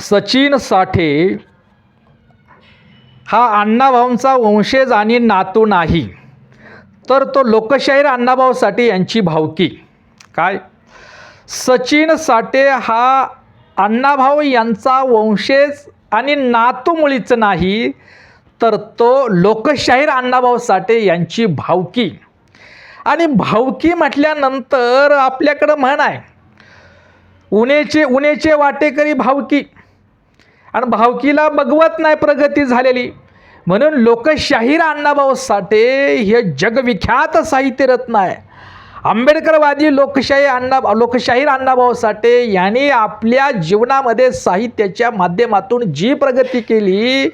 सचिन साठे हा अण्णाभाऊंचा वंशज आणि नातू नाही, तर तो लोकशाहीर अण्णाभाऊ साठे यांची भावकी. काय? सचिन साठे हा अण्णाभाऊ यांचा वंशज आणि नातू मुळीच नाही, तर तो लोकशाहीर अण्णाभाऊ साठे यांची भावकी. आणि भावकी म्हटल्यानंतर आपल्याकडं म्हण आहे, उन्हेचे वाटेकरी भावकी. आणि भावकीला बघवत नाही प्रगती झालेली, म्हणून लोकशाहीर अण्णाभाऊ साठे हे जगविख्यात साहित्यरत्न आहे. आंबेडकरवादी लोकशाहीर अण्णाभाऊ साठे यांनी आपल्या जीवनामध्ये साहित्याच्या माध्यमातून जी प्रगती केली,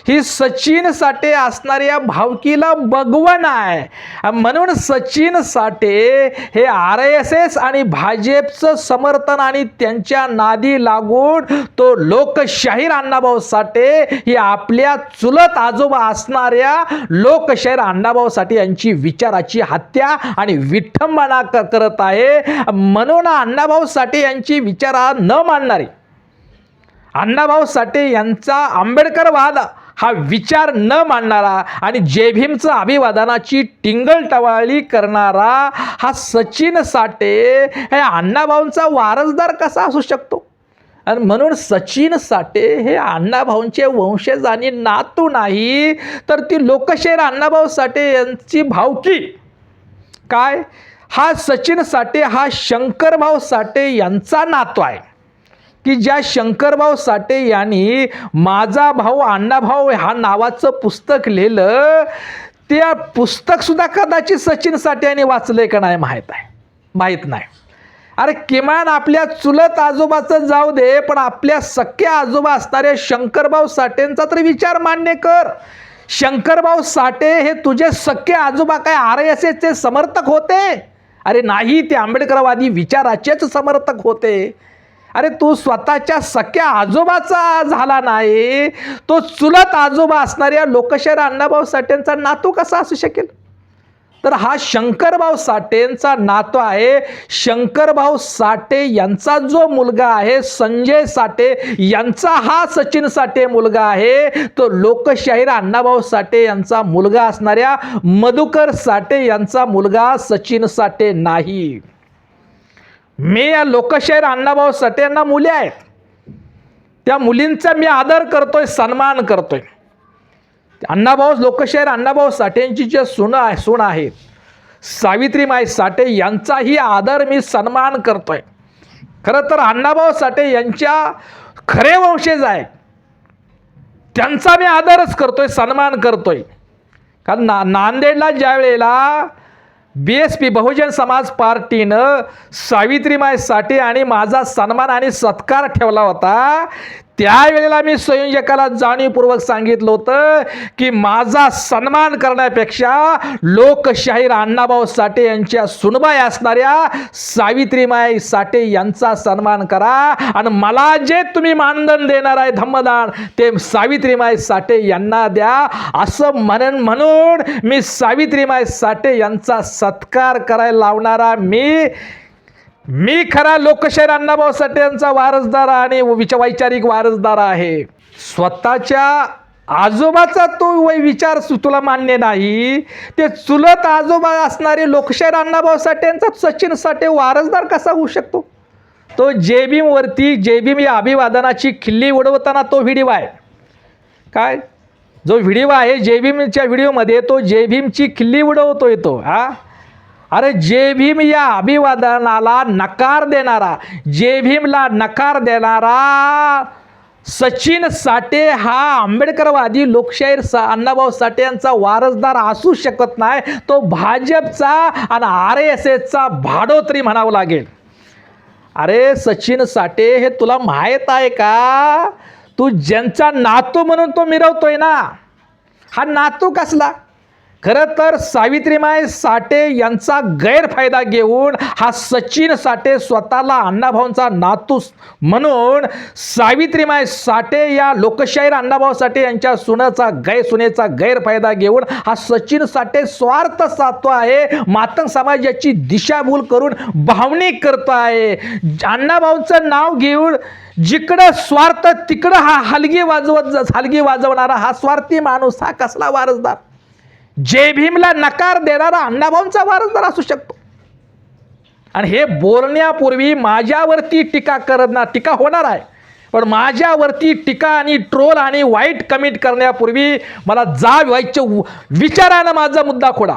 ही सचिन साठे असणाऱ्या भावकीला बघवण आहे. म्हणून सचिन साठे हे RSS आणि भाजपचं समर्थन आणि त्यांच्या नादी लागून तो लोकशाहीर अण्णाभाऊ साठे ही आपल्या चुलत आजोबा असणाऱ्या लोकशाहीर अण्णाभाऊ साठे यांची विचाराची हत्या आणि विठंबना करत आहे. म्हणून अण्णाभाऊ साठे यांची विचार न मानणारे, अण्णाभाऊ साठे यांचा आंबेडकरवाद हा विचार न मानणारा आणि जय भीमचं अभिवादनाची टिंगलटवाळी करणारा हा सचिन साठे हे अण्णाभाऊंचा वारसदार कसा असू शकतो? आणि म्हणून सचिन साठे हे अण्णाभाऊंचे वंशज आणि नातू नाही, तर ती लोकशाहीर अण्णाभाऊ साठे यांची भावकी. काय? हा सचिन साठे हा शंकरभाऊ साठे यांचा नातू आहे, की ज्या शंकरभाऊ साठे यांनी माझा भाऊ अण्णाभाऊ हा नावाचं पुस्तक लिहिलं. त्या पुस्तकसुद्धा कदाचित सचिन साठे यांनी वाचलंय का नाही माहीत नाही. अरे किमान आपल्या चुलत आजोबाचं जाऊ दे, पण आपल्या सख्या आजोबा असणाऱ्या शंकरभाऊ साठेंचा तर विचार मान्य कर. शंकरभाऊ साठे हे तुझे सख्खे आजोबा काय RSSचे समर्थक होते? अरे नाही, ते आंबेडकरवादी विचाराचेच समर्थक होते. अरे तू स्वतःच्या सख्या आजोबाचा झाला नाही, तो चुलत आजोबा असणाऱ्या लोकशाहीर अण्णाभाऊ साठेंचा नातू कसा असू शकेल? तर हा शंकरभाऊ साठेंचा नातू आहे. शंकरभाऊ साठे यांचा जो मुलगा आहे संजय साठे यांचा हा सचिन साठे मुलगा आहे, तो लोकशाहीर अण्णाभाऊ साठे यांचा मुलगा असणाऱ्या मधुकर साठे यांचा मुलगा सचिन साठे नाही. मी या लोकशाहीर अण्णाभाऊ साठे यांना मुली आहेत, त्या मुलींचा मी आदर करतोय, सन्मान करतोय. अण्णाभाऊ लोकशाहीर अण्णाभाऊ साठेंची जे सून आहेत सावित्रीमाई साठे यांचाही आदर मी सन्मान करतोय. खरं तर अण्णाभाऊ साठे यांच्या खरे वंशज आहेत, त्यांचा मी आदरच करतोय, सन्मान करतोय. कारण नांदेडला ज्या वेळेला BSP बहुजन समाज पार्टीनं सावित्रीमाई साठे आणि माझा सन्मान आणि सत्कार ठेवला होता, त्यावेळेला मी संयोजकाला जाणीवपूर्वक सांगितलं होतं की माझा सन्मान करण्यापेक्षा लोकशाहीर अण्णाभाऊ साठे यांच्या सुनबाई असणाऱ्या सावित्रीमाई साठे यांचा सन्मान करा, आणि मला जे तुम्ही मानधन देणार आहे धम्मदान, ते सावित्रीमाई साठे यांना द्या. असं म्हणून मी सावित्रीमाई साठे यांचा सत्कार करायला लावणारा मी खरा लोकशाहीर अण्णाभाऊ साठे यांचा वारसदार आणि वैचारिक वारसदार आहे. स्वतःच्या आजोबाचा तो विचार तुला मान्य नाही, ते चुलत आजोबा असणारे लोकशाहीर अण्णाभाऊ साठे यांचा सचिन साठे वारसदार कसा होऊ शकतो? तो जय भीम या अभिवादनाची खिल्ली उडवताना तो व्हिडिओ आहे. काय जो व्हिडिओ आहे जय भीमच्या व्हिडिओमध्ये, तो जय भीमची खिल्ली उडवतोय तो. अरे जय भीम या अभिवादनाला नकार देणारा, जय भीमला नकार देणारा सचिन साठे हा आंबेडकरवादी लोकशाहीर अण्णाभाऊ साठे यांचा वारसदार असू शकत नाही. तो भाजपचा आणि RSSचा भाडोत्री म्हणावं लागेल. अरे सचिन साठे, हे तुला माहीत आहे का? तू ज्यांचा नातू म्हणून तो मिरवतोय ना, हा नातू कसला? खरं तर सावित्रीमाई साठे यांचा गैरफायदा घेऊन हा सचिन साठे स्वतःला अण्णाभाऊंचा नातू म्हणून सावित्रीमाई साठे या लोकशाहीर अण्णाभाऊ साठे यांच्या सुनेचा गैरफायदा घेऊन हा सचिन साठे स्वार्थ साधतो आहे, मातंग समाजाची दिशाभूल करून भावनिक करतो आहे. अण्णाभाऊंचं नाव घेऊन जिकडं स्वार्थ तिकडं हा हलगी वाजवणारा हा स्वार्थी माणूस हा कसला वारसदार? जय भीमला नकार देणारा अण्णाभाऊंचा वारसदार असू शकतो. आणि हे बोलण्यापूर्वी माझ्यावरती टीका होणार आहे, पण माझ्यावरती टीका आणि ट्रोल आणि वाईट कमेंट करण्यापूर्वी मला व्हायचं विचारानं माझा मुद्दा खोडा.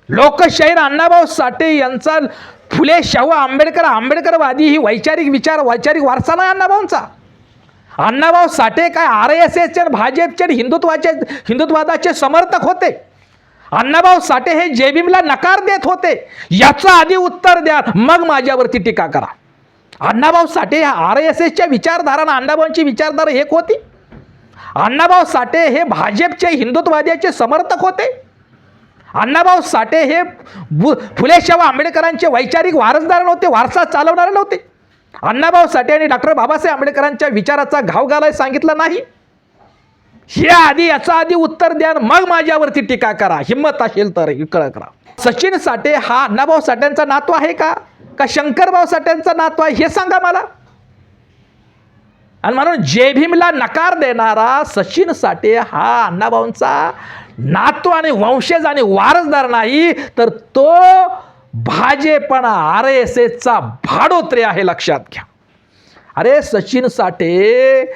लोकशाहीर अण्णाभाऊ साठे यांचा फुले शाहू आंबेडकरवादी ही वैचारिक वारसा नाही अण्णाभाऊंचा. अण्णाभाऊ साठे काय RSSचे भाजपचे हिंदुत्वादाचे समर्थक होते. अण्णाभाऊ साठे हे जय भीमला नकार देत होते. याचं आधी उत्तर द्या, मग माझ्यावरती टीका करा. अण्णाभाऊ साठे RSSच्या विचारधारा आणि अण्णाभाऊंची विचारधारा एक होती. अण्णाभाऊ साठे हे भाजपचे हिंदुत्वादाचे समर्थक होते. अण्णाभाऊ साठे हे फुले शाहू आंबेडकरांचे वैचारिक वारसदार नव्हते, वारसा चालवणारे नव्हते. अण्णाभाऊ साठे आणि डॉक्टर बाबासाहेब आंबेडकरांच्या विचाराचा घाव घालायला सांगितलं नाही. याचा आधी उत्तर द्या, मग माझ्यावरती टीका करा. हिंमत असेल तर करा. सचिन साठे हा अण्णाभाऊ साठ्यांचा नातू आहे का शंकरभाऊ साठ्यांचा नातू आहे हे सांगा मला. आणि म्हणून जय भीमला नकार देणारा सचिन साठे हा अण्णाभाऊंचा नातू आणि वंशज आणि वारसदार नाही, तर तो भाजपा RSSचा भाडोत्रे आहे, लक्षात घ्या. अरे सचिन साठे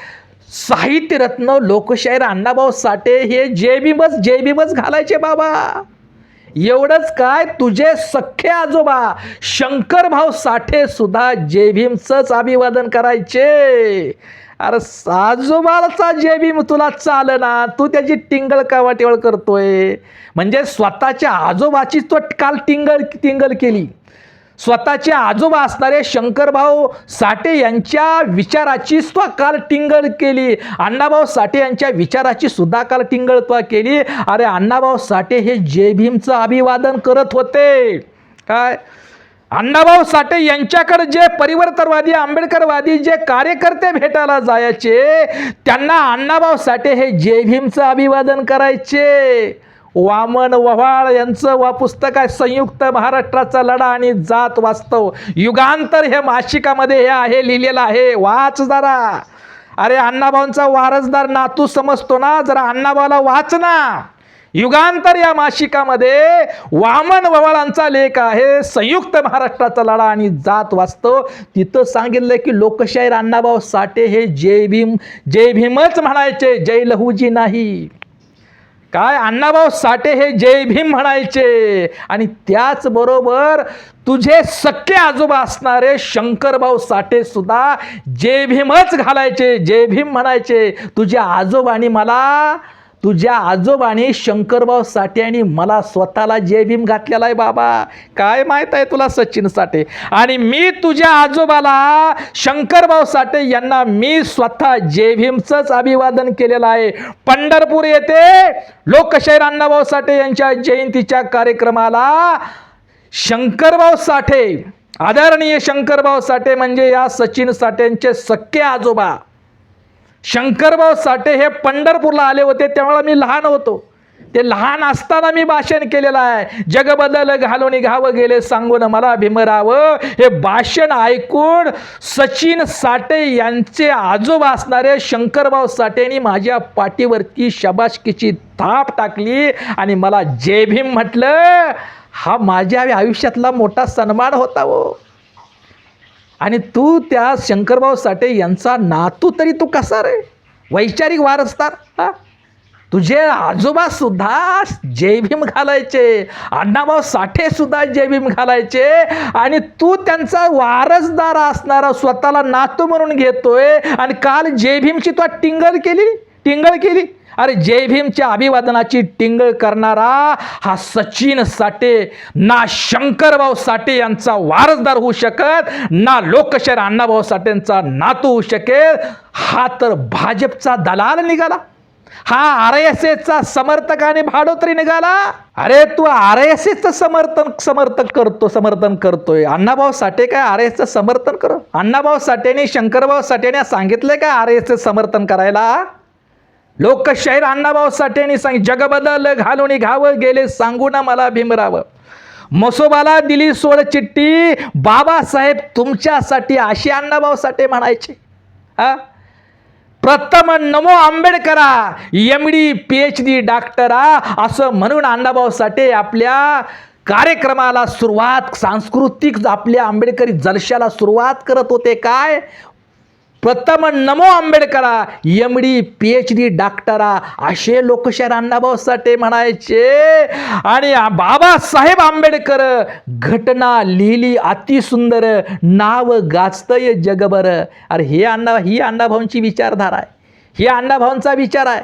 साहित्यरत्न लोकशाहीर अण्णाभाऊ साठे हे जय भीमच घालायचे बाबा. एवढंच काय, तुझे सख्खे आजोबा शंकरभाऊ साठे सुद्धा जय भीमचंच अभिवादन करायचे. अरे आजोबाचा जय भीम तुला चालना, तू त्याची टिंगल कावाटिवळ करतोय. म्हणजे स्वतःच्या आजोबाची तो काल टिंगल केली. स्वतःचे आजोबा असणारे शंकरभाऊ साठे यांच्या विचाराची सुद्धा काल टिंगल केली. अण्णाभाऊ साठे यांच्या विचाराची सुद्धा काल टिंगल केली. अरे अण्णाभाऊ साठे हे जय भीमचं अभिवादन करत होते. काय अण्णाभाऊ साठे यांच्याकडे जे परिवर्तनवादी आंबेडकरवादी जे कार्यकर्ते भेटायला जायचे, त्यांना अण्णाभाऊ साठे हे जय भीमचं अभिवादन करायचे. वामन वव्हाळ यांचं पुस्तक आहे संयुक्त महाराष्ट्राचा लढा आणि जात वास्तव, युगांतर हे मासिकामध्ये हे आहे लिहिलेलं आहे, वाच जरा. अरे अण्णाभाऊंचा वारसदार नातू समजतो ना, जरा अण्णाभाऊला वाच ना. युगांतर या मासिकामध्ये वामन ववाळांचा लेख आहे संयुक्त महाराष्ट्राचा लढा आणि जात वास्तव. तिथं सांगितलं की लोकशाहीर अण्णाभाऊ साठे हे जय भीमच म्हणायचे, जय लहूजी नाही. काय अण्णाभाऊ साठे हे जय भीम म्हणायचे. आणि त्याचबरोबर तुझे सख्खे आजोबा असणारे शंकरभाऊ साठे सुद्धा जय भीमच घालायचे, जय भीम म्हणायचे. तुझ्या आजोबाने शंकरभाऊ साठे आणि मला स्वतःला जय भीम घातलेला आहे बाबा. काय माहित आहे तुला सचिन साठे. आणि मी तुझ्या आजोबाला शंकरभाऊ साठे यांना मी स्वतः जय भीमचंच अभिवादन केलेलं आहे. पंढरपूर येथे लोकशाहीर अण्णाभाऊ साठे यांच्या जयंतीच्या कार्यक्रमाला शंकरभाऊ साठे, आदरणीय शंकरभाऊ साठे म्हणजे या सचिन साठेंचे सख्खे आजोबा शंकरभाऊ साठे हे पंढरपूरला आले होते. तेव्हा मी लहान होतो. ते लहान असताना मी भाषण केलेलं आहे. जग बदल घालून घावं गेले सांगून मला भीमराव. हे भाषण ऐकून सचिन साठे यांचे आजोबा असणारे शंकरभाऊ साठेंनी माझ्या पाठीवरती शाबासकीची थाप टाकली आणि मला जय भीम म्हटलं. हा माझ्या आयुष्यातला मोठा सन्मान होता हो. आणि तू त्या शंकरभाऊ साठे यांचा नातू तरी तू कसा रे वैचारिक वारसदार. तुझे आजोबा सुद्धा जय भीम घालायचे, अण्णाभाऊ साठे सुद्धा जय भीम घालायचे, आणि तू त्यांचा वारसदार असणारा स्वतःला नातू म्हणून घेतोय. आणि काल जय भीमची तू टिंगल केली. अरे जय भीमच्या अभिवादनाची टिंगल करणारा हा सचिन साठे ना शंकरभाऊ साठे यांचा वारसदार होऊ शकत, ना लोकशाहीर अण्णाभाऊ साठेंचा नातू होऊ शकेल. हा तर भाजपचा दलाल निघाला. हा RSSचा समर्थक आणि भाडोत्री निघाला. अरे तू RSSचं समर्थन करतोय. अण्णाभाऊ साठे काय RSSचं समर्थन कर? अण्णाभाऊ साठेने, शंकरभाऊ साठेने सांगितलंय काय RSSचं समर्थन करायला? लोकशाहीर अण्णाभाऊ साठेने जग बदल घालून घावं गेले सांगून मला भीमराव. मसोबाला दिली सोड चिठ्ठी बाबासाहेब तुमच्यासाठी, अशी अण्णाभाऊ साठे म्हणायचे. प्रथम नमो आंबेडकरा, MD PhD डॉक्टरा, असं म्हणून अण्णाभाऊ साठे आपल्या कार्यक्रमाला सुरुवात, सांस्कृतिक आपल्या आंबेडकरी जलशाला सुरुवात करत होते. काय? प्रथम नमो आंबेडकरा, MD PhD डॉक्टरा, असे लोकशाहीर अण्णाभाऊ साठे म्हणायचे. आणि बाबासाहेब आंबेडकर घटना लिहिली अतिसुंदर, नाव गाजतय जगभर. अरे ही अण्णाभाऊंची विचारधारा आहे, ही अण्णाभाऊंचा विचार आहे,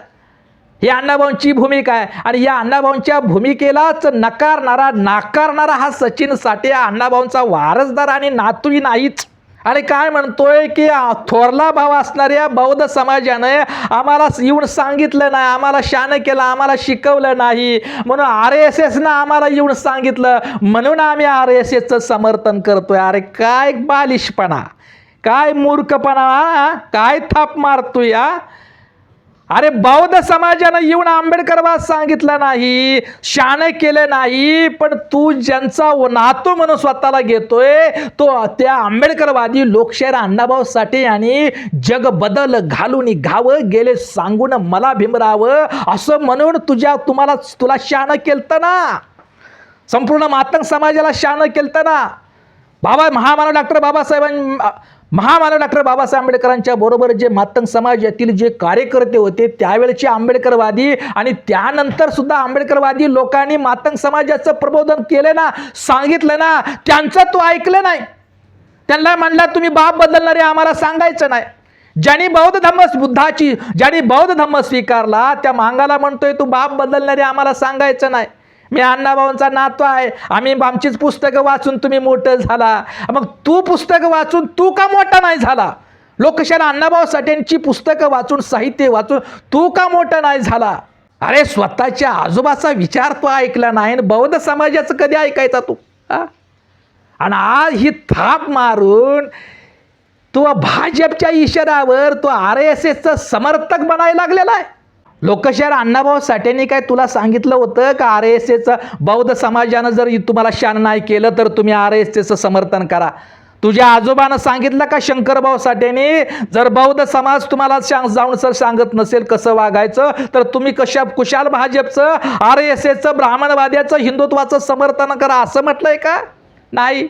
ही अण्णाभाऊंची भूमिका आहे. आणि या अण्णाभाऊंच्या भूमिकेलाच नाकारणारा हा सचिन साठे अण्णाभाऊंचा वारसदार आणि नातूही नाहीच. आणि काय म्हणतोय की थोरला भाव असणाऱ्या बौद्ध समाजाने आम्हाला येऊन सांगितलं नाही, आम्हाला शान केलं, आम्हाला शिकवलं नाही, म्हणून RSSनं आम्हाला येऊन सांगितलं म्हणून आम्ही RSSचं समर्थन करतोय. अरे काय बालिशपणा, काय मूर्खपणा, काय थाप मारतोय. अरे बौद्ध समाजानं येऊन आंबेडकरवाद सांगितलं नाही, शान केलं नाही, पण तू ज्यांचा नातू म्हणून स्वतःला घेतोय तो त्या आंबेडकरवादी लोकशाहीर अण्णाभाऊ साठे यांनी जग बदल घालून घावं गेले सांगून मला भीमराव, असं म्हणून तुला शान केलतं ना, संपूर्ण मातंग समाजाला शान केलतं ना. महामानव डॉक्टर बाबासाहेब आंबेडकरांच्या बरोबर जे मातंग समाजातील जे कार्यकर्ते होते त्यावेळेचे आंबेडकरवादी आणि त्यानंतर सुद्धा आंबेडकरवादी लोकांनी मातंग समाजाचं प्रबोधन केलं ना, सांगितलं ना, त्यांचं तू ऐकलं नाही. त्यांना म्हणला तुम्ही बाप बदलणारे आम्हाला सांगायचं नाही. ज्यांनी बौद्ध धम्म स्वीकारला त्या मांगाला म्हणतोय तू बाप बदलणारे आम्हाला सांगायचं नाही. मी अण्णाभाऊंचा नातू आहे, आमचीच पुस्तकं वाचून तुम्ही मोठं झाला, मग तू पुस्तकं वाचून तू का मोठा नाही झाला? लोकशाहीर अण्णाभाऊ साठेंची पुस्तकं वाचून, साहित्य वाचून तू का मोठा नाही झाला? अरे स्वतःच्या आजोबाचा विचार तू ऐकला नाही, बौद्ध समाजाचं कधी ऐकायचा तू? आणि आज ही थाप मारून तू भाजपच्या इशाऱ्यावर तू RSSचं समर्थक बनायला लागलेला आहे. लोकशाहीर अण्णाभाऊ साठेंनी काय तुला सांगितलं होतं का RSSचं बौद्ध समाजानं जर तुम्हाला शान नाही केलं तर तुम्ही RSSचं समर्थन करा? तुझ्या आजोबानं सांगितलं का शंकरभाऊ साठेंनी जर बौद्ध समाज तुम्हाला जाऊन सर सांगत नसेल कसं वागायचं तर तुम्ही कुशाल भाजपचं, RSSचं, ब्राह्मणवाद्याचं, हिंदुत्वाचं समर्थन करा असं म्हटलंय का? नाही.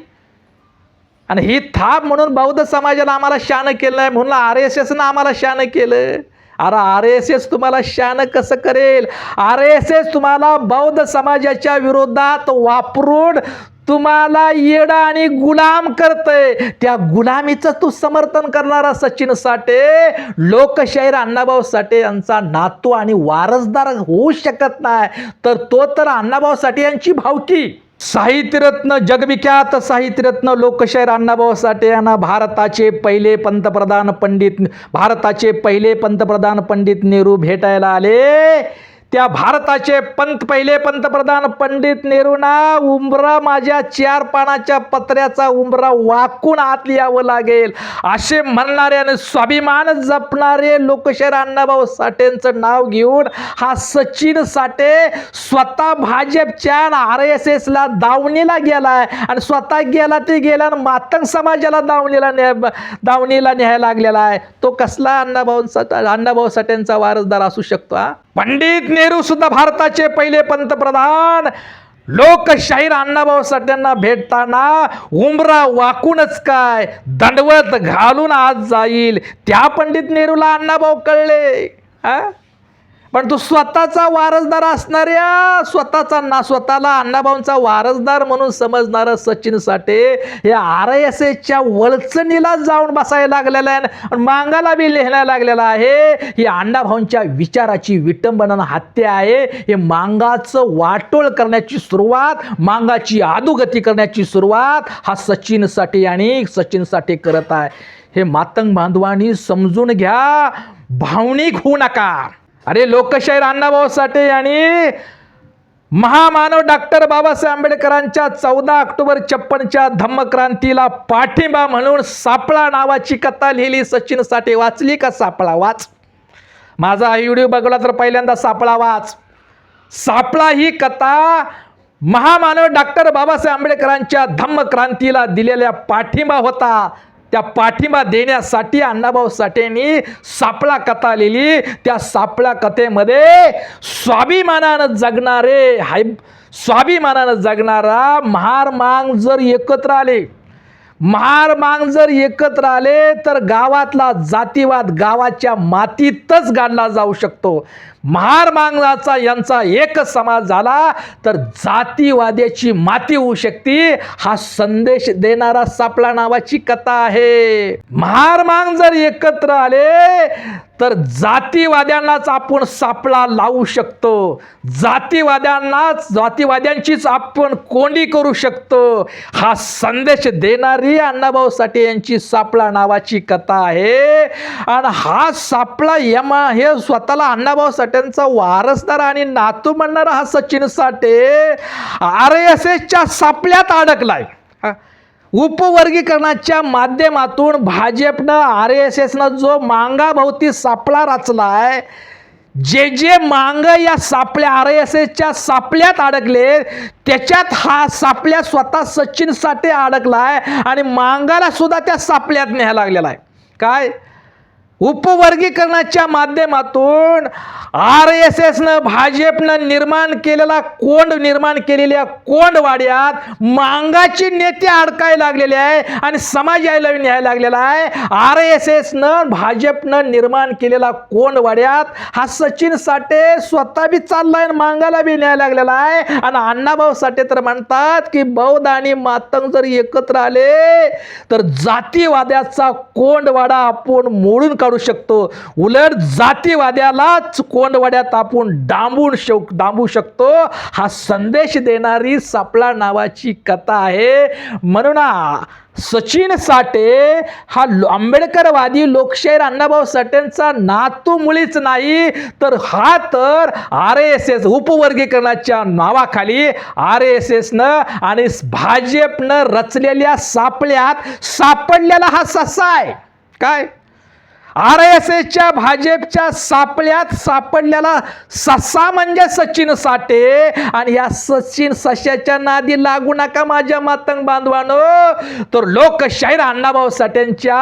आणि ही थाप म्हणून बौद्ध समाजाला आम्हाला शान केलं नाही म्हणून RSSनं आम्हाला शान केलं. अरे RSS तुम्हाला शान कसं करेल? RSS तुम्हाला बौद्ध समाजाच्या विरोधात वापरून तुम्हाला येडा आणि गुलाम करतय. त्या गुलामीचं तू समर्थन करणारा सचिन साठे लोकशाहीर अण्णाभाऊ साठे यांचा नातू आणि वारसदार होऊ शकत नाही. तर तो तर अण्णाभाऊ साठे यांची भावकी. साहित्यरत्न, जगविख्यात साहित्यरत्न लोकशाहीर अण्णाभाऊ साठे यांना भारताचे पहिले पंतप्रधान पंडित नेहरू भेटायला आले. त्या भारताचे पहिले पंतप्रधान पंडित नेहरूंना उंबरा, माझ्या 4 पानाच्या पत्र्याचा उंबरा वाकून आत यावं लागेल असे म्हणणारे आणि स्वाभिमान जपणारे लोकशाहीर अण्णाभाऊ साठेंचं नाव घेऊन हा सचिन साठे स्वतः भाजपच्या RSSला दावणीला गेलाय. आणि स्वतः गेला मातंग समाजाला दावणीला न्यायला लागलेला आहे. तो कसला अण्णाभाऊ साठेंचा वारसदार असू शकतो? पंडित नेहरू सुद्धा भारताचे पहिले पंतप्रधान लोकशाहीर अण्णाभाऊ साठेंना भेटताना उंबरा वाकूनच काय दंडवत घालून आज जाईल. त्या पंडित नेहरूला अण्णाभाऊ कळले. पण तू स्वतःचा वारसदार असणाऱ्या स्वतःला अण्णाभाऊंचा वारसदार म्हणून समजणारा सचिन साठे हे RSSच्या वळचणीला जाऊन बसायला लागलेला आहे, मांगाला बी लिहायला लागलेला आहे. ही अण्णाभाऊंच्या विचाराची विटंबना हत्या आहे. हे मांगाचं वाटोळ करण्याची सुरुवात, मांगाची अधोगती करण्याची सुरुवात हा सचिन साठे करत आहे. हे मातंग बांधवांनी समजून घ्या, भावनिक होऊ नका. अरे लोकशाहीर अण्णाभाऊ साठे आणि महामानव डॉक्टर बाबासाहेब आंबेडकरांच्या 14 ऑक्टोबर 56च्या धम्मक्रांतीला पाठिंबा म्हणून सापळा नावाची कथा लिहिली. सचिन साठे वाचली का? सापळा वाच. माझा हा व्हिडिओ बघला तर पहिल्यांदा सापळा वाच. सापळा ही कथा महामानव डॉक्टर बाबासाहेब आंबेडकरांच्या धम्मक्रांतीला दिलेल्या पाठिंबा होता. त्या पाठिंबा देण्यासाठी अण्णाभाऊ साठेंनी सापळा कथा लिहिली. त्या सापळा कथेमध्ये स्वाभिमानानं जगणारा महार मांग जर एकत्र आले तर गावातला जातीवाद गावाच्या मातीतच गाडला जाऊ शकतो. महार मांगाचा यांचा एकच समाज झाला तर जातीवाद्याची माती होऊ शकते. हा संदेश देणारा सापळा नावाची कथा आहे. महार मांग जर एकत्र आले तर जातीवाद्यांनाच आपण सापळा लावू शकतो. जातीवाद्यांचीच आपण कोंडी करू शकतो. हा संदेश देणारी अण्णाभाऊ साठे यांची सापळा नावाची कथा आहे. आणि हा सापळा हे स्वतःला अण्णाभाऊ साठेंचा वारसदार आणि नातू म्हणणारा हा सचिन साठे RSSच्या सापळ्यात अडकलाय. उपवर्गीकरणाच्या माध्यमातून भाजपनं RSSनं जो मांगाभोवती सापळा रचलाय, जे मांग या सापळ्या RSSच्या सापळ्यात अडकले त्याच्यात हा सापळ्या स्वतः सचिन साठे अडकलाय आणि मांगाला सुद्धा त्या सापळ्यात न्यायला लागलेला आहे. काय? उपवर्गीकरणाच्या माध्यमातून RSSनं भाजपनं निर्माण केलेल्या कोंडवाड्यात मांगाची नेते अडकायला लागलेले आहे आणि समाज यायला न्यायला लागलेला आहे. RSSनं भाजपनं निर्माण केलेला कोंडवाड्यात हा सचिन साठे स्वतः बी चाललाय आणि मांगाला बी न्यायला लागलेला आहे. आणि अण्णाभाऊ साठे तर म्हणतात की बौद्ध आणि मातंग जर एकत्र आले तर जातीवाद्याचा कोंडवाडा आपण मोडून काढू शकतो. उलट जातीवाद्यालाच कोंडवाड्यात आपण डांबू शकतो. हा संदेश देणारी सापळा नावाची कथा आहे. म्हणून सचिन साठे हा आंबेडकरवादी लोकशाहीर अण्णाभाऊ साठेंचा नातू मुळीच नाही तर हा तर RSS उपवर्गीकरणाच्या नावाखाली RSSनं आणि भाजपनं रचलेल्या सापळ्यात सापडलेला हा ससा आहे. काय? RSSच्या भाजपच्या सापळ्यात सापडलेला ससा म्हणजे सचिन साठे. आणि या सचिन सशाच्या नादी लागू नका माझ्या मातंग बांधवानो. तर लोकशाहीर अण्णाभाऊ साठेंच्या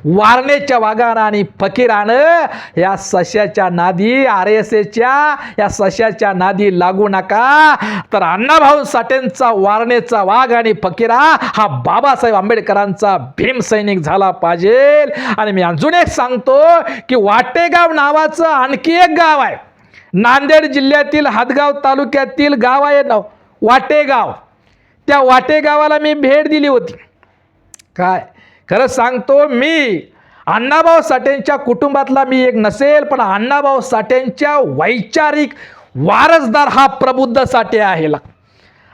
वारणेच्या वाघानं आणि फकीरानं या सशाच्या नादी RSSच्या या सशाच्या नादी लागू नका. तर अण्णाभाऊ साठेंचा वारणेचा वाघ आणि फकीरा हा बाबासाहेब आंबेडकरांचा भीमसैनिक झाला पाहिजे. आणि मी अजून एक सांगतो की वाटेगाव नावाचं आणखी एक गाव आहे. नांदेड जिल्ह्यातील हदगाव तालुक्यातील गाव आहे ना वाटेगाव. त्या वाटेगावाला मी भेट दिली होती. काय खरं सांगतो, मी अण्णाभाऊ साठेंच्या कुटुंबातला मी एक नसेल पण अण्णाभाऊ साठेंच्या वैचारिक वारसदार हा प्रबुद्ध साठे आहे.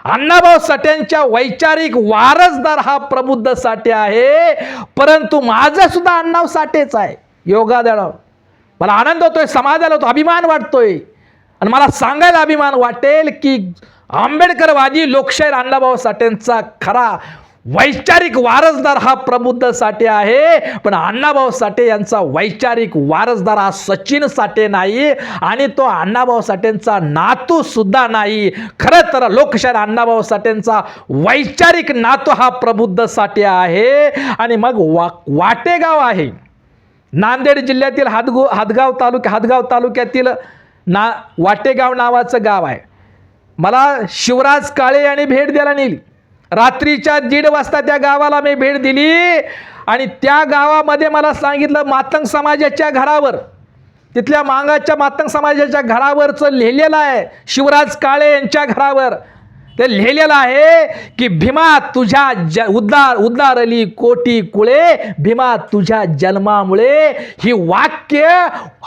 अण्णाभाऊ साठेंच्या वैचारिक वारसदार हा प्रबुद्ध साठे आहे. परंतु माझं सुद्धा अण्णाभाऊ साठेच आहे. योगादार मला आनंद होतोय, समाजाला होतो, अभिमान वाटतोय. आणि मला सांगायला अभिमान वाटेल की आंबेडकरवादी लोकशाहीर अण्णाभाऊ साठेंचा खरा वैचारिक वारसदार हा प्रबुद्ध साठे आहे. पण अण्णाभाऊ साठे यांचा वैचारिक वारसदार हा सचिन साठे नाही आणि तो अण्णाभाऊ साठेंचा नातू सुद्धा नाही. खरं तर लोकशाहीर अण्णाभाऊ साठेंचा वैचारिक नातू हा प्रबुद्ध साठे आहे. आणि मग वाटेगाव आहे नांदेड जिल्ह्यातील हदगाव तालुक्यातील वाटेगाव नावाचं गाव आहे. मला शिवराज काळे यांनी भेट द्यायला नेली. रात्रीच्या 1:30 वाजता त्या गावाला मी भेट दिली आणि त्या गावामध्ये मला सांगितलं मातंग समाजाच्या घरावर, तिथल्या मांगाच्या मातंग समाजाच्या घरावरचं लिहिलेलं आहे शिवराज काळे यांच्या घरावर ते लिहिलेलं आहे की भीमा तुझ्या उद्धारली कोटी कुळे, भीमा तुझ्या जन्मामुळे. ही वाक्य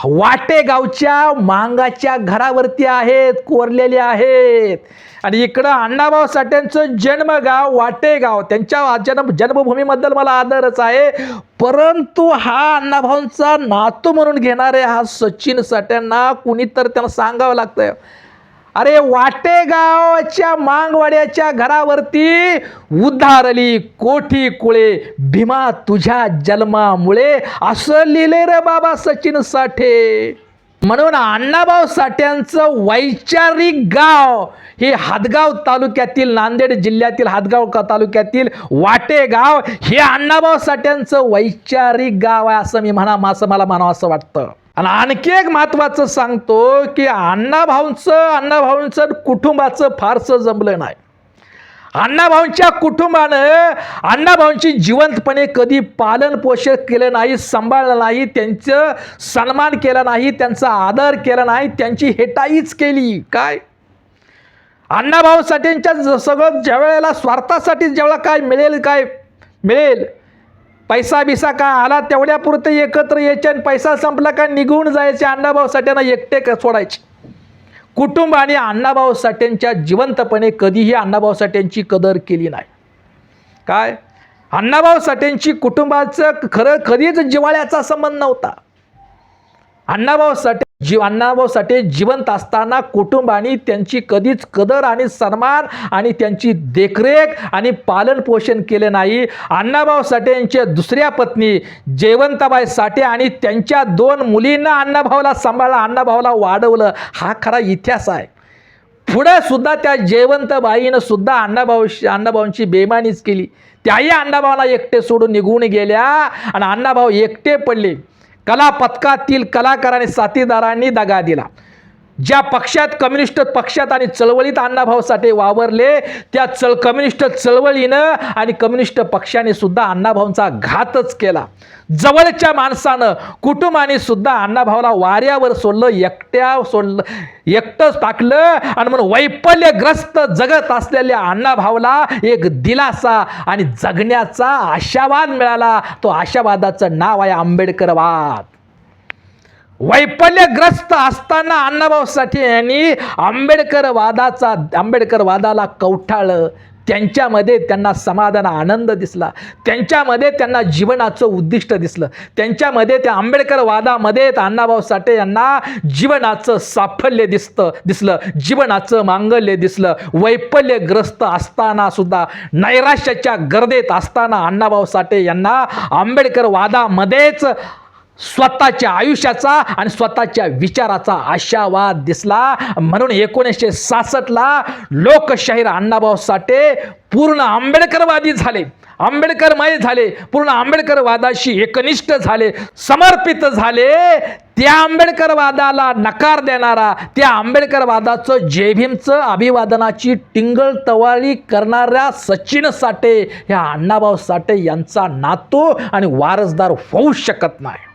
वाटेगावच्या मांगाच्या घरावरती आहेत, कोरलेले आहेत. आणि इकडं अण्णाभाऊ साठेंचं जन्मगाव वाटेगाव, त्यांच्या जन्मभूमीबद्दल मला आदरच आहे. परंतु हा अण्णाभाऊंचा नातू म्हणून घेणारे हा सचिन साठ्यांना कुणीतर त्यांना सांगावं लागतंय, अरे वाटेगावच्या मांगवाड्याच्या घरावरती उद्धारली कोठी कुळे, भीमा तुझ्या जन्मामुळे, असं लिहिले रे बाबा सचिन साठे. म्हणून अण्णाभाऊ साठ्यांचं वैचारिक गाव हे हादगाव तालुक्यातील, नांदेड जिल्ह्यातील हादगाव तालुक्यातील वाटेगाव हे अण्णाभाऊ साठ्यांचं वैचारिक गाव आहे, असं मला म्हणावं असं वाटतं. आणि आणखी एक महत्त्वाचं सांगतो की अण्णाभाऊंचं कुटुंबाचं फारसं जमलं नाही. अण्णाभाऊंच्या कुटुंबानं अण्णाभाऊंची जिवंतपणे कधी पालन पोषण केलं नाही, सांभाळलं नाही, त्यांचं सन्मान केला नाही, त्यांचा आदर केला नाही, त्यांची हेटाईच केली. काय अण्णाभाऊ साठेंच्या सगळं ज्या वेळेला स्वार्थासाठी ज्यावेळेला काय मिळेल पैसा बिसा काय आला तेवढ्यापुरते एकत्र यायचे आणि पैसा संपला का निघून जायचे. अण्णाभाऊ साठ्यांना एकटे सोडायचे. कुटुंब आणि अण्णाभाऊ साठेंच्या जिवंतपणे कधीही अण्णाभाऊ साठेंची कदर केली नाही. काय अण्णाभाऊ साठेंची कुटुंबाचं खरं कधीच जिव्हाळ्याचा संबंध नव्हता. अण्णाभाऊ साठे जिवंत असताना कुटुंबाने त्यांची कधीच कदर आणि सन्मान आणि त्यांची देखरेख आणि पालन पोषण केले नाही. अण्णाभाऊ साठे यांच्या दुसऱ्या पत्नी जयवंताबाई साठे आणि त्यांच्या 2 मुलींना अण्णाभाऊला सांभाळलं, अण्णाभाऊला वाढवलं, हा खरा इतिहास आहे. पुढे सुद्धा त्या जयवंतबाईनं सुद्धा अण्णाभाऊंची बेईमानीच केली. त्याही अण्णाभाऊला एकटे सोडून निघून गेल्या आणि अण्णाभाऊ एकटे पडले. कला पथकातील कलाकारांनी साथीदारांनी दगा दिला. ज्या पक्षात कम्युनिस्ट पक्षात आणि चळवळीत अण्णाभाऊ साठे वावरले त्या कम्युनिस्ट चळवळीनं आणि कम्युनिस्ट पक्षाने सुद्धा अण्णाभाऊंचा घातच केला. जवळच्या माणसानं कुटुंबाने सुद्धा अण्णाभाऊला वाऱ्यावर सोडलं, एकटंच टाकलं. आणि म्हणून वैफल्यग्रस्त जगत असलेल्या अण्णाभाऊला एक दिलासा आणि जगण्याचा आशावाद मिळाला. तो आशावादाचं नाव आहे आंबेडकरवाद. वैफल्यग्रस्त असताना अण्णाभाऊ साठे यांनी आंबेडकरवादाला कवठाळलं. त्यांच्यामध्ये त्यांना समाधान आनंद दिसला, त्यांच्यामध्ये त्यांना जीवनाचं उद्दिष्ट दिसलं, त्यांच्यामध्ये त्या आंबेडकरवादामध्ये अण्णाभाऊ साठे यांना जीवनाचं साफल्य दिसलं, जीवनाचं मांगल्य दिसलं. वैफल्यग्रस्त असताना सुद्धा, नैराश्याच्या गर्देत असताना अण्णाभाऊ साठे यांना आंबेडकरवादामध्येच स्वतःच्या आयुष्याचा आणि स्वतःच्या विचाराचा आशावाद दिसला. म्हणून 1966ला लोकशाहीर अण्णाभाऊ साठे पूर्ण आंबेडकरवादी झाले, आंबेडकरमय झाले, पूर्ण आंबेडकरवादाशी एकनिष्ठ झाले, समर्पित झाले. त्या आंबेडकरवादाला नकार देणारा, त्या आंबेडकरवादाचं जय भीमचं अभिवादनाची टिंगल तवाळी करणाऱ्या सचिन साठे ह्या अण्णाभाऊ साठे यांचा नातू आणि वारसदार होऊ शकत नाही.